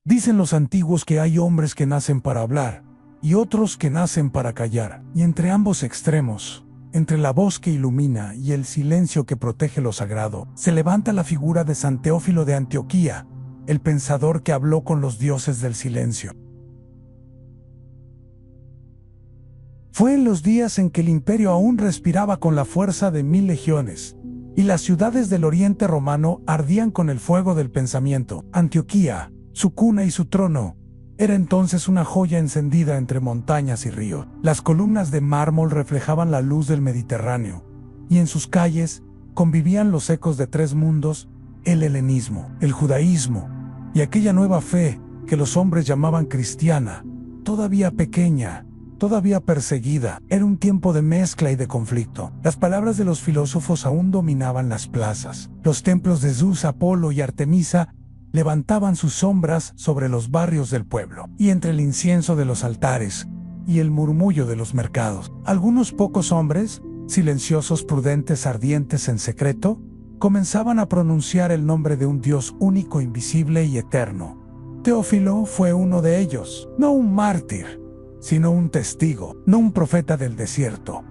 Dicen los antiguos que hay hombres que nacen para hablar y otros que nacen para callar, y entre ambos extremos, entre la voz que ilumina y el silencio que protege lo sagrado, se levanta la figura de San Teófilo de Antioquía, el pensador que habló con los dioses del silencio. Fue en los días en que el imperio aún respiraba con la fuerza de 1000 legiones, y las ciudades del oriente romano ardían con el fuego del pensamiento. Antioquía, su cuna y su trono, era entonces una joya encendida entre montañas y ríos. Las columnas de mármol reflejaban la luz del Mediterráneo, y en sus calles convivían los ecos de 3 mundos: el helenismo, el judaísmo y aquella nueva fe que los hombres llamaban cristiana, todavía pequeña, todavía perseguida. Era un tiempo de mezcla y de conflicto. Las palabras de los filósofos aún dominaban las plazas. Los templos de Zeus, Apolo y Artemisa levantaban sus sombras sobre los barrios del pueblo, y entre el incienso de los altares y el murmullo de los mercados, algunos pocos hombres, silenciosos, prudentes, ardientes en secreto, comenzaban a pronunciar el nombre de un Dios único, invisible y eterno. Teófilo fue uno de ellos, no un mártir, sino un testigo, no un profeta del desierto,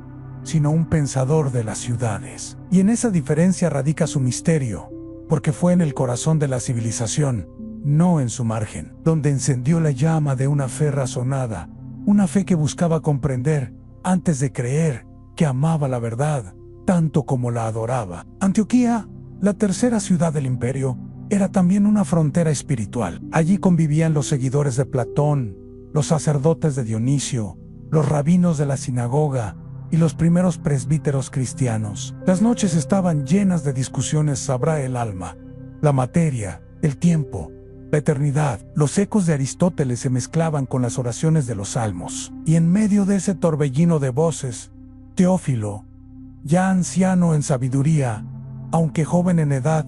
sino un pensador de las ciudades. Y en esa diferencia radica su misterio, porque fue en el corazón de la civilización, no en su margen, donde encendió la llama de una fe razonada, una fe que buscaba comprender, antes de creer, que amaba la verdad, tanto como la adoraba. Antioquía, la tercera ciudad del imperio, era también una frontera espiritual. Allí convivían los seguidores de Platón, los sacerdotes de Dionisio, los rabinos de la sinagoga y los primeros presbíteros cristianos. Las noches estaban llenas de discusiones sobre el alma, la materia, el tiempo, la eternidad. Los ecos de Aristóteles se mezclaban con las oraciones de los salmos. Y en medio de ese torbellino de voces, Teófilo, ya anciano en sabiduría, aunque joven en edad,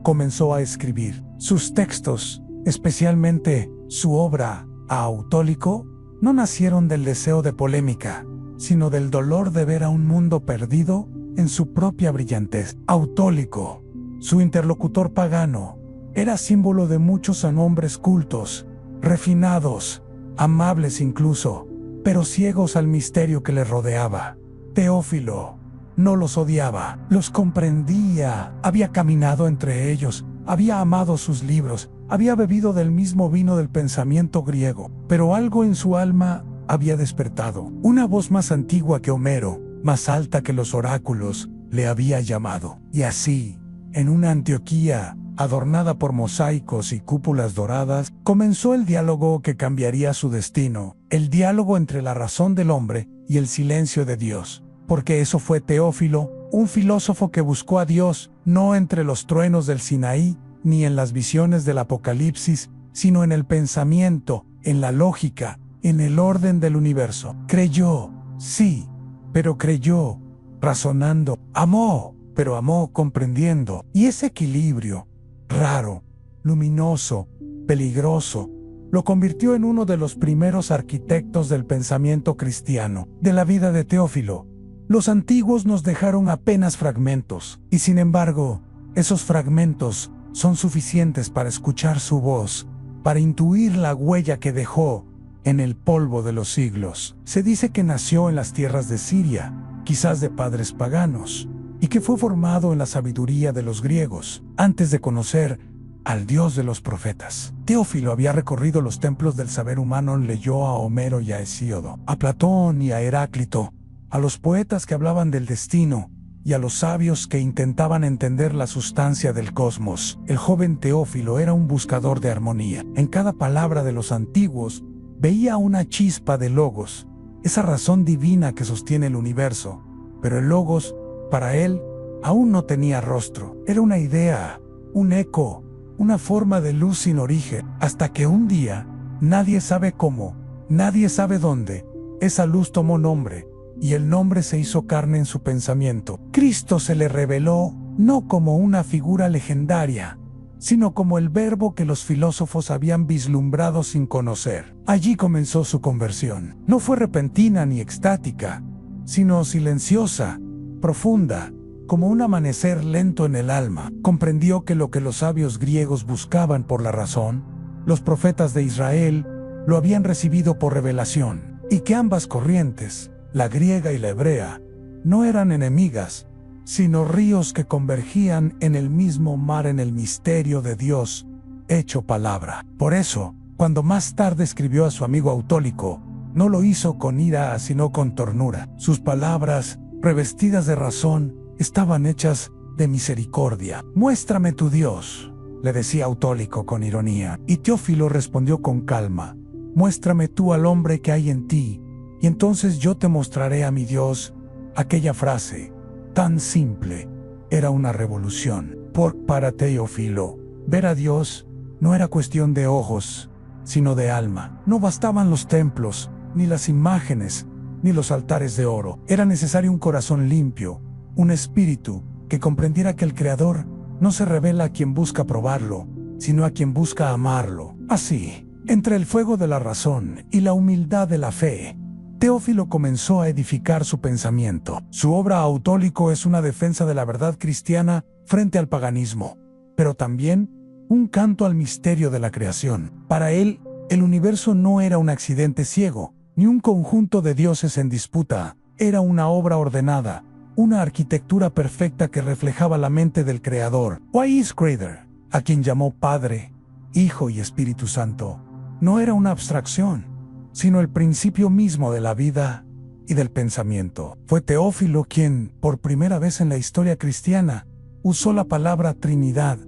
comenzó a escribir. Sus textos, especialmente su obra Autólico, no nacieron del deseo de polémica, sino del dolor de ver a un mundo perdido en su propia brillantez. Autólico, su interlocutor pagano, era símbolo de muchos hombres cultos, refinados, amables incluso, pero ciegos al misterio que les rodeaba. Teófilo no los odiaba, los comprendía, había caminado entre ellos, había amado sus libros, había bebido del mismo vino del pensamiento griego, pero algo en su alma había despertado. Una voz más antigua que Homero, más alta que los oráculos, le había llamado. Y así, en una Antioquía adornada por mosaicos y cúpulas doradas, comenzó el diálogo que cambiaría su destino, el diálogo entre la razón del hombre y el silencio de Dios. Porque eso fue Teófilo, un filósofo que buscó a Dios, no entre los truenos del Sinaí, ni en las visiones del Apocalipsis, sino en el pensamiento, en la lógica, en el orden del universo. Creyó, sí, pero creyó razonando. Amó, pero amó comprendiendo. Y ese equilibrio, raro, luminoso, peligroso, lo convirtió en uno de los primeros arquitectos del pensamiento cristiano. De la vida de Teófilo, los antiguos nos dejaron apenas fragmentos, y sin embargo, esos fragmentos son suficientes para escuchar su voz, para intuir la huella que dejó en el polvo de los siglos. Se dice que nació en las tierras de Siria, quizás de padres paganos, y que fue formado en la sabiduría de los griegos, antes de conocer al Dios de los profetas. Teófilo había recorrido los templos del saber humano, leyó a Homero y a Hesíodo, a Platón y a Heráclito, a los poetas que hablaban del destino, y a los sabios que intentaban entender la sustancia del cosmos. El joven Teófilo era un buscador de armonía. En cada palabra de los antiguos veía una chispa de logos, esa razón divina que sostiene el universo. Pero el logos, para él, aún no tenía rostro. Era una idea, un eco, una forma de luz sin origen, hasta que un día, nadie sabe cómo, nadie sabe dónde, esa luz tomó nombre, y el nombre se hizo carne en su pensamiento. Cristo se le reveló no como una figura legendaria, sino como el verbo que los filósofos habían vislumbrado sin conocer. Allí comenzó su conversión. No fue repentina ni extática, sino silenciosa, profunda, como un amanecer lento en el alma. Comprendió que lo que los sabios griegos buscaban por la razón, los profetas de Israel lo habían recibido por revelación, y que ambas corrientes, la griega y la hebrea, no eran enemigas, sino ríos que convergían en el mismo mar en el misterio de Dios, hecho palabra. Por eso, cuando más tarde escribió a su amigo Autólico, no lo hizo con ira, sino con ternura. Sus palabras, revestidas de razón, estaban hechas de misericordia. «Muéstrame tu Dios», le decía Autólico con ironía, y Teófilo respondió con calma: «Muéstrame tú al hombre que hay en ti, y entonces yo te mostraré a mi Dios». Aquella frase, tan simple, era una revolución. Para Teófilo, ver a Dios no era cuestión de ojos, sino de alma. No bastaban los templos, ni las imágenes, ni los altares de oro. Era necesario un corazón limpio, un espíritu que comprendiera que el Creador no se revela a quien busca probarlo, sino a quien busca amarlo. Así, entre el fuego de la razón y la humildad de la fe, Teófilo comenzó a edificar su pensamiento. Su obra Autólico es una defensa de la verdad cristiana frente al paganismo, pero también un canto al misterio de la creación. Para él, el universo no era un accidente ciego, ni un conjunto de dioses en disputa. Era una obra ordenada, una arquitectura perfecta que reflejaba la mente del Creador. Wise Creator, a quien llamó Padre, Hijo y Espíritu Santo, no era una abstracción, sino el principio mismo de la vida y del pensamiento. Fue Teófilo quien, por primera vez en la historia cristiana, usó la palabra Trinidad,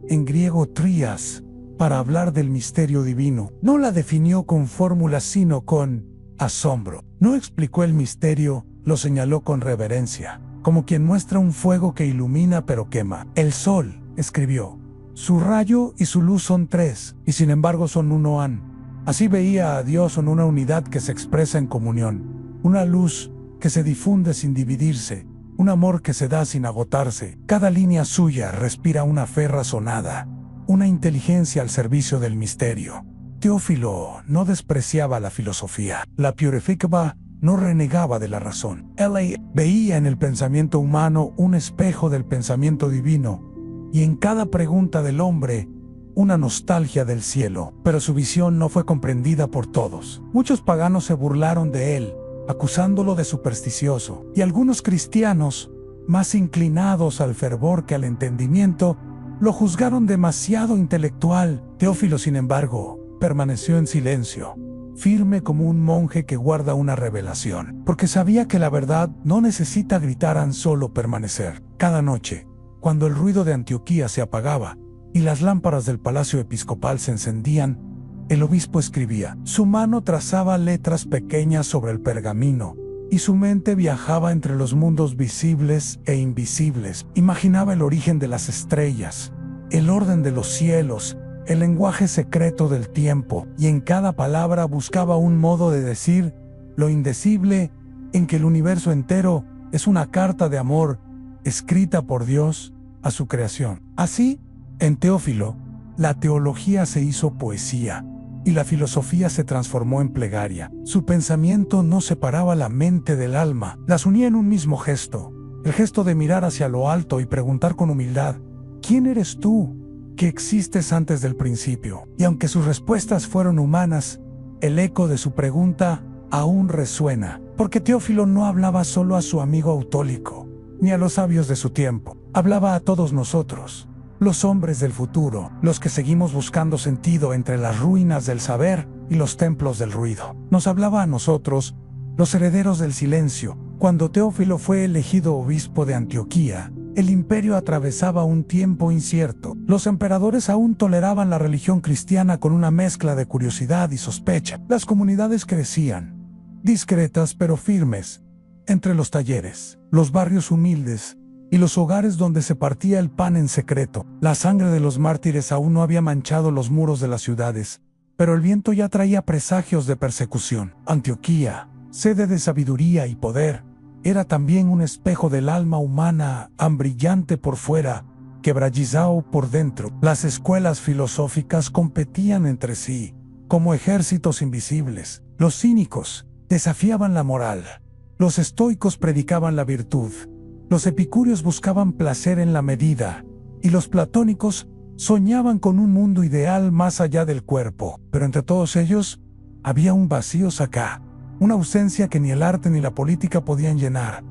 en griego trias, para hablar del misterio divino. No la definió con fórmulas, sino con asombro. No explicó el misterio, lo señaló con reverencia, como quien muestra un fuego que ilumina pero quema. El sol, escribió, su rayo y su luz son tres, y sin embargo son uno. Así veía a Dios en una unidad que se expresa en comunión, una luz que se difunde sin dividirse, un amor que se da sin agotarse. Cada línea suya respira una fe razonada, una inteligencia al servicio del misterio. Teófilo no despreciaba la filosofía, la purificaba, no renegaba de la razón. Él veía en el pensamiento humano un espejo del pensamiento divino, y en cada pregunta del hombre una nostalgia del cielo. Pero su visión no fue comprendida por todos. Muchos paganos se burlaron de él, acusándolo de supersticioso, y algunos cristianos, más inclinados al fervor que al entendimiento, lo juzgaron demasiado intelectual. Teófilo, sin embargo, permaneció en silencio, firme como un monje que guarda una revelación, porque sabía que la verdad no necesita gritar, solo permanecer. Cada noche, cuando el ruido de Antioquía se apagaba y las lámparas del palacio episcopal se encendían, el obispo escribía. Su mano trazaba letras pequeñas sobre el pergamino, y su mente viajaba entre los mundos visibles e invisibles. Imaginaba el origen de las estrellas, el orden de los cielos, el lenguaje secreto del tiempo, y en cada palabra buscaba un modo de decir lo indecible, en que el universo entero es una carta de amor escrita por Dios a su creación. Así, en Teófilo, la teología se hizo poesía y la filosofía se transformó en plegaria. Su pensamiento no separaba la mente del alma, las unía en un mismo gesto, el gesto de mirar hacia lo alto y preguntar con humildad: ¿quién eres tú, que existes antes del principio? Y aunque sus respuestas fueron humanas, el eco de su pregunta aún resuena, porque Teófilo no hablaba solo a su amigo Autólico, ni a los sabios de su tiempo, hablaba a todos nosotros, los hombres del futuro, los que seguimos buscando sentido entre las ruinas del saber y los templos del ruido. Nos hablaba a nosotros, los herederos del silencio. Cuando Teófilo fue elegido obispo de Antioquía, el imperio atravesaba un tiempo incierto. Los emperadores aún toleraban la religión cristiana con una mezcla de curiosidad y sospecha. Las comunidades crecían, discretas pero firmes, entre los talleres, los barrios humildes y los hogares donde se partía el pan en secreto. La sangre de los mártires aún no había manchado los muros de las ciudades, pero el viento ya traía presagios de persecución. Antioquía, sede de sabiduría y poder, era también un espejo del alma humana, brillante por fuera, quebradizo por dentro. Las escuelas filosóficas competían entre sí, como ejércitos invisibles. Los cínicos desafiaban la moral, los estoicos predicaban la virtud, los epicúreos buscaban placer en la medida, y los platónicos Soñaban con un mundo ideal más allá del cuerpo, pero entre todos ellos había un vacío sacá, una ausencia que ni el arte ni la política podían llenar.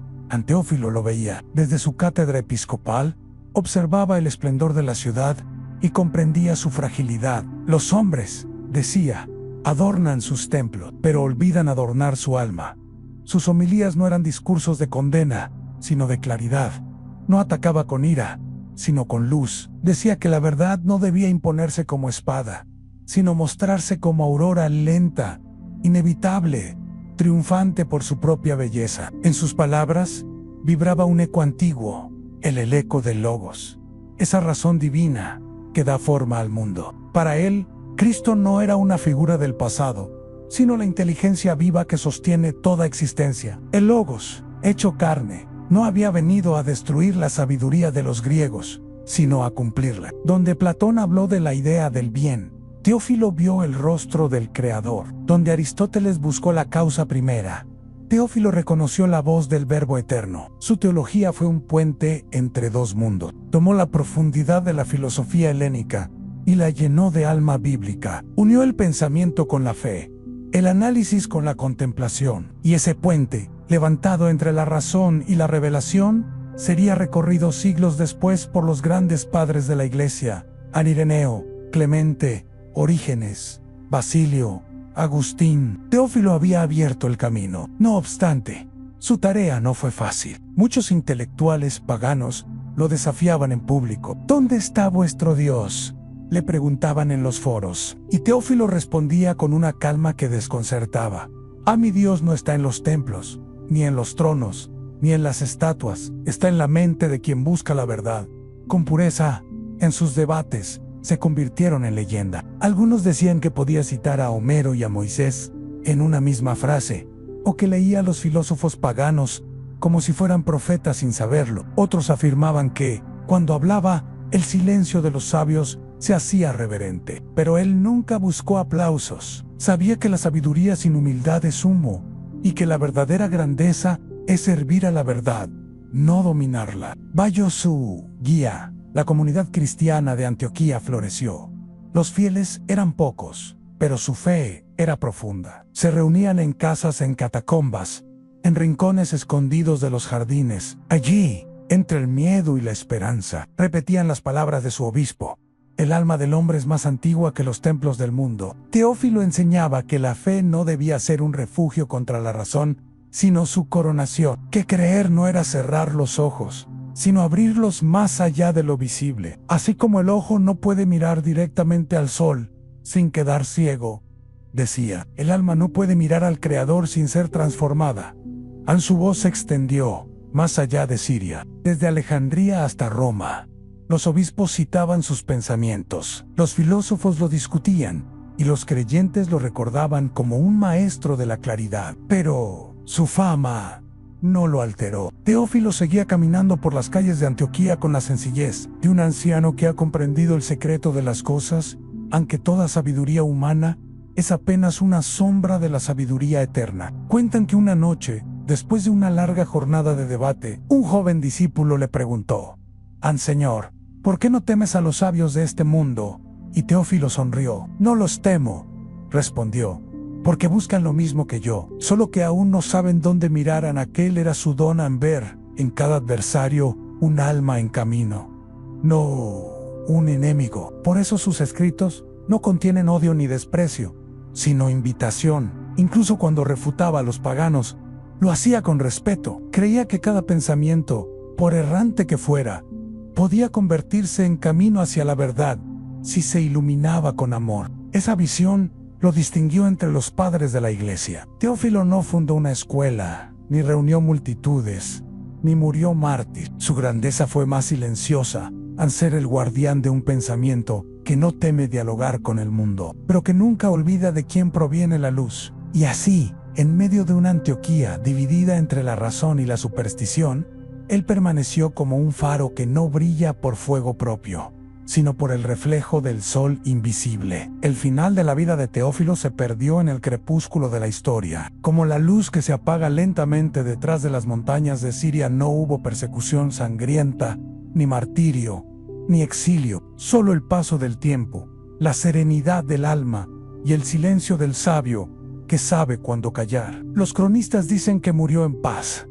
Teófilo lo veía. Desde su cátedra episcopal, observaba el esplendor de la ciudad y comprendía su fragilidad. Los hombres, decía, adornan sus templos, pero olvidan adornar su alma. Sus homilías no eran discursos de condena, sino de claridad. No atacaba con ira, sino con luz. Decía que la verdad no debía imponerse como espada, sino mostrarse como aurora lenta, inevitable, triunfante por su propia belleza. En sus palabras vibraba un eco antiguo, el eco del Logos, esa razón divina que da forma al mundo. Para él, Cristo no era una figura del pasado, sino la inteligencia viva que sostiene toda existencia. El Logos, hecho carne, no había venido a destruir la sabiduría de los griegos, sino a cumplirla. Donde Platón habló de la idea del bien, Teófilo vio el rostro del Creador. Donde Aristóteles buscó la causa primera, Teófilo reconoció la voz del Verbo eterno. Su teología fue un puente entre dos mundos. Tomó la profundidad de la filosofía helénica y la llenó de alma bíblica. Unió el pensamiento con la fe, el análisis con la contemplación, y ese puente, levantado entre la razón y la revelación, sería recorrido siglos después por los grandes padres de la Iglesia: Ireneo, Clemente, Orígenes, Basilio, Agustín. Teófilo había abierto el camino. No obstante, su tarea no fue fácil. Muchos intelectuales paganos lo desafiaban en público. ¿Dónde está vuestro Dios?, le preguntaban en los foros. Y Teófilo respondía con una calma que desconcertaba: mi Dios no está en los templos, ni en los tronos, ni en las estatuas. Está en la mente de quien busca la verdad. Con pureza, en sus debates, se convirtieron en leyenda. Algunos decían que podía citar a Homero y a Moisés en una misma frase, o que leía a los filósofos paganos como si fueran profetas sin saberlo. Otros afirmaban que, cuando hablaba, el silencio de los sabios se hacía reverente. Pero él nunca buscó aplausos. Sabía que la sabiduría sin humildad es humo, y que la verdadera grandeza es servir a la verdad, no dominarla. Bajo su guía, la comunidad cristiana de Antioquía floreció. Los fieles eran pocos, pero su fe era profunda. Se reunían en casas, en catacumbas, en rincones escondidos de los jardines. Allí, entre el miedo y la esperanza, repetían las palabras de su obispo: el alma del hombre es más antigua que los templos del mundo. Teófilo enseñaba que la fe no debía ser un refugio contra la razón, sino su coronación. Que creer no era cerrar los ojos, sino abrirlos más allá de lo visible. Así como el ojo no puede mirar directamente al sol sin quedar ciego, decía, el alma no puede mirar al Creador sin ser transformada. Su voz se extendió más allá de Siria, desde Alejandría hasta Roma. Los obispos citaban sus pensamientos, los filósofos lo discutían, y los creyentes lo recordaban como un maestro de la claridad. Pero su fama no lo alteró. Teófilo seguía caminando por las calles de Antioquía con la sencillez de un anciano que ha comprendido el secreto de las cosas, aunque toda sabiduría humana es apenas una sombra de la sabiduría eterna. Cuentan que una noche, después de una larga jornada de debate, un joven discípulo le preguntó: Señor, ¿por qué no temes a los sabios de este mundo? Y Teófilo sonrió. No los temo, respondió, porque buscan lo mismo que yo, solo que aún no saben dónde mirar. Aquel era su don, en ver en cada adversario un alma en camino, no un enemigo. Por eso sus escritos no contienen odio ni desprecio, sino invitación. Incluso cuando refutaba a los paganos, lo hacía con respeto. Creía que cada pensamiento, por errante que fuera, podía convertirse en camino hacia la verdad si se iluminaba con amor. Esa visión lo distinguió entre los padres de la Iglesia. Teófilo no fundó una escuela, ni reunió multitudes, ni murió mártir. Su grandeza fue más silenciosa, al ser el guardián de un pensamiento que no teme dialogar con el mundo, pero que nunca olvida de quién proviene la luz. Y así, en medio de una Antioquía dividida entre la razón y la superstición, él permaneció como un faro que no brilla por fuego propio, sino por el reflejo del sol invisible. El final de la vida de Teófilo se perdió en el crepúsculo de la historia. Como la luz que se apaga lentamente detrás de las montañas de Siria, no hubo persecución sangrienta, ni martirio, ni exilio, solo el paso del tiempo, la serenidad del alma y el silencio del sabio que sabe cuándo callar. Los cronistas dicen que murió en paz,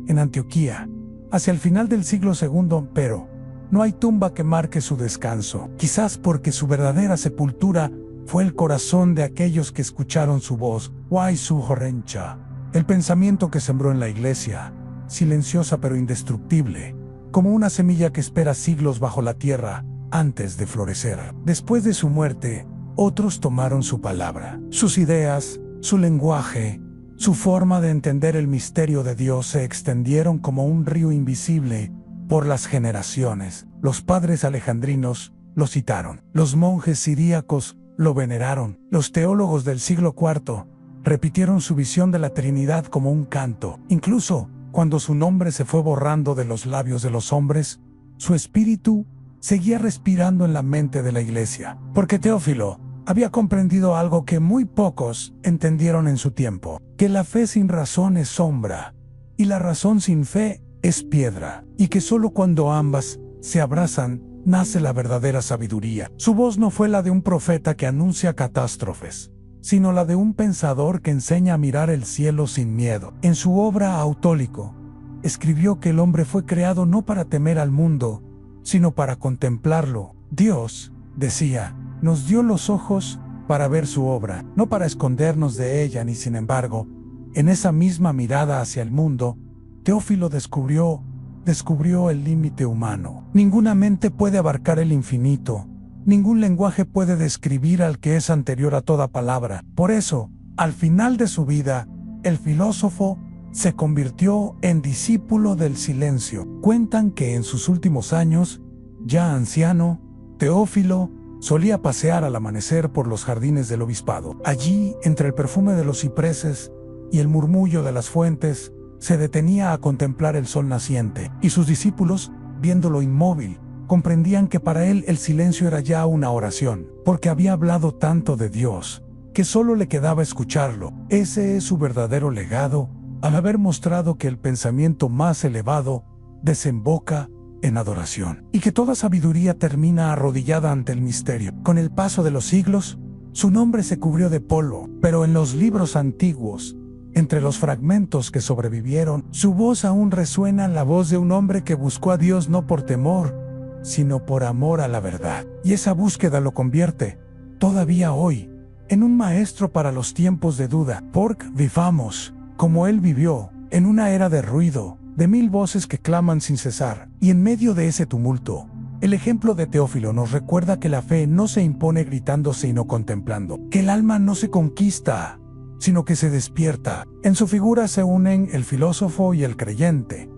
en Antioquía, hacia el final del siglo II, pero no hay tumba que marque su descanso, quizás porque su verdadera sepultura fue el corazón de aquellos que escucharon su voz, Wai Su Horencha, el pensamiento que sembró en la iglesia, silenciosa pero indestructible, como una semilla que espera siglos bajo la tierra antes de florecer. Después de su muerte, otros tomaron su palabra, sus ideas, su lenguaje, su forma de entender el misterio de Dios se extendieron como un río invisible por las generaciones. Los padres alejandrinos lo citaron, los monjes siríacos lo veneraron, los teólogos del siglo IV repitieron su visión de la Trinidad como un canto. Incluso cuando su nombre se fue borrando de los labios de los hombres, su espíritu seguía respirando en la mente de la iglesia, porque Teófilo había comprendido algo que muy pocos entendieron en su tiempo, que la fe sin razón es sombra, y la razón sin fe es piedra, y que solo cuando ambas se abrazan, nace la verdadera sabiduría. Su voz no fue la de un profeta que anuncia catástrofes, sino la de un pensador que enseña a mirar el cielo sin miedo. En su obra Autólico, escribió que el hombre fue creado no para temer al mundo, sino para contemplarlo. Dios, decía, nos dio los ojos para ver su obra, no para escondernos de ella, ni sin embargo, en esa misma mirada hacia el mundo, Teófilo descubrió el límite humano. Ninguna mente puede abarcar el infinito, ningún lenguaje puede describir al que es anterior a toda palabra. Por eso, al final de su vida, el filósofo se convirtió en discípulo del silencio. Cuentan que en sus últimos años, ya anciano, Teófilo solía pasear al amanecer por los jardines del obispado. Allí, entre el perfume de los cipreses y el murmullo de las fuentes, se detenía a contemplar el sol naciente, y sus discípulos, viéndolo inmóvil, comprendían que para él el silencio era ya una oración, porque había hablado tanto de Dios, que solo le quedaba escucharlo. Ese es su verdadero legado, al haber mostrado que el pensamiento más elevado desemboca en adoración, y que toda sabiduría termina arrodillada ante el misterio. Con el paso de los siglos, su nombre se cubrió de polvo, pero en los libros antiguos, entre los fragmentos que sobrevivieron, su voz aún resuena, la voz de un hombre que buscó a Dios no por temor, sino por amor a la verdad. Y esa búsqueda lo convierte, todavía hoy, en un maestro para los tiempos de duda. Porque vivamos, como él vivió, en una era de ruido, de mil voces que claman sin cesar. Y en medio de ese tumulto, el ejemplo de Teófilo nos recuerda que la fe no se impone gritando sino contemplando, que el alma no se conquista, sino que se despierta. En su figura se unen el filósofo y el creyente,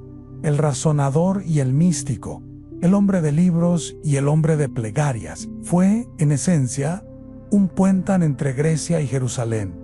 el razonador y el místico, el hombre de libros y el hombre de plegarias. Fue, en esencia, un puente entre Grecia y Jerusalén,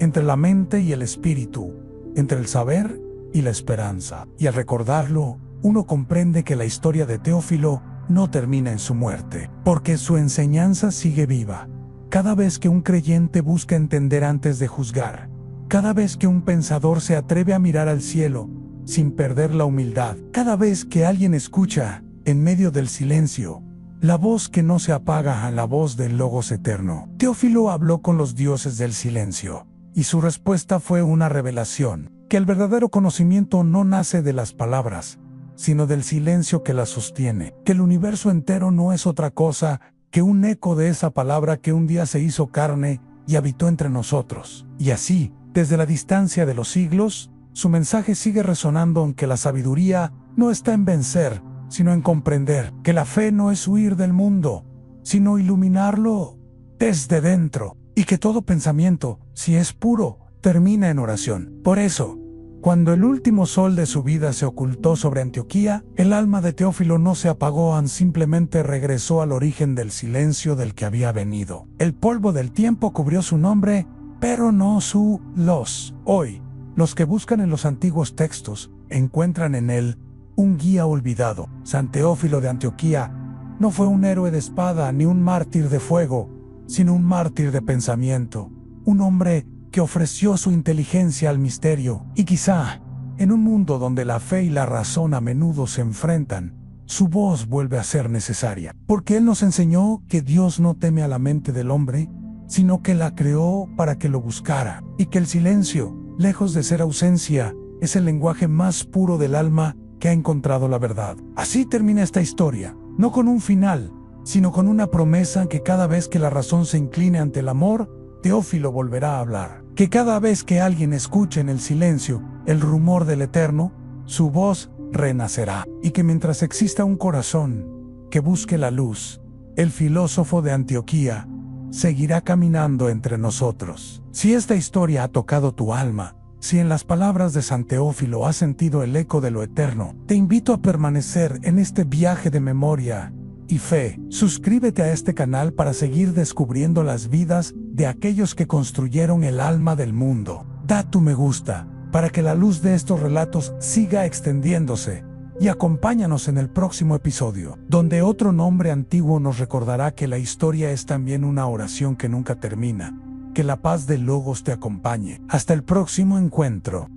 entre la mente y el espíritu, entre el saber y la esperanza. Y al recordarlo, uno comprende que la historia de Teófilo no termina en su muerte, porque su enseñanza sigue viva. Cada vez que un creyente busca entender antes de juzgar, cada vez que un pensador se atreve a mirar al cielo sin perder la humildad, cada vez que alguien escucha, en medio del silencio, la voz que no se apaga a la voz del Logos eterno. Teófilo habló con los dioses del silencio, y su respuesta fue una revelación, que el verdadero conocimiento no nace de las palabras, sino del silencio que las sostiene, que el universo entero no es otra cosa que un eco de esa palabra que un día se hizo carne y habitó entre nosotros. Y así, desde la distancia de los siglos, su mensaje sigue resonando, aunque la sabiduría no está en vencer, sino en comprender, que la fe no es huir del mundo, sino iluminarlo desde dentro, y que todo pensamiento, si es puro, termina en oración. Por eso, cuando el último sol de su vida se ocultó sobre Antioquía, el alma de Teófilo no se apagó, simplemente regresó al origen del silencio del que había venido. El polvo del tiempo cubrió su nombre, pero no su los. Hoy, los que buscan en los antiguos textos, encuentran en él un guía olvidado. San Teófilo de Antioquía no fue un héroe de espada ni un mártir de fuego, sino un mártir de pensamiento, un hombre que ofreció su inteligencia al misterio. Y quizá, en un mundo donde la fe y la razón a menudo se enfrentan, su voz vuelve a ser necesaria, porque Él nos enseñó que Dios no teme a la mente del hombre, sino que la creó para que lo buscara, y que el silencio, lejos de ser ausencia, es el lenguaje más puro del alma que ha encontrado la verdad. Así termina esta historia, no con un final, sino con una promesa que cada vez que la razón se incline ante el amor, Teófilo volverá a hablar. Que cada vez que alguien escuche en el silencio el rumor del Eterno, su voz renacerá. Y que mientras exista un corazón que busque la luz, el filósofo de Antioquía seguirá caminando entre nosotros. Si esta historia ha tocado tu alma, si en las palabras de San Teófilo has sentido el eco de lo eterno, te invito a permanecer en este viaje de memoria y fe. Suscríbete a este canal para seguir descubriendo las vidas de aquellos que construyeron el alma del mundo. Da tu me gusta para que la luz de estos relatos siga extendiéndose, y acompáñanos en el próximo episodio, donde otro nombre antiguo nos recordará que la historia es también una oración que nunca termina. Que la paz del Logos te acompañe. Hasta el próximo encuentro.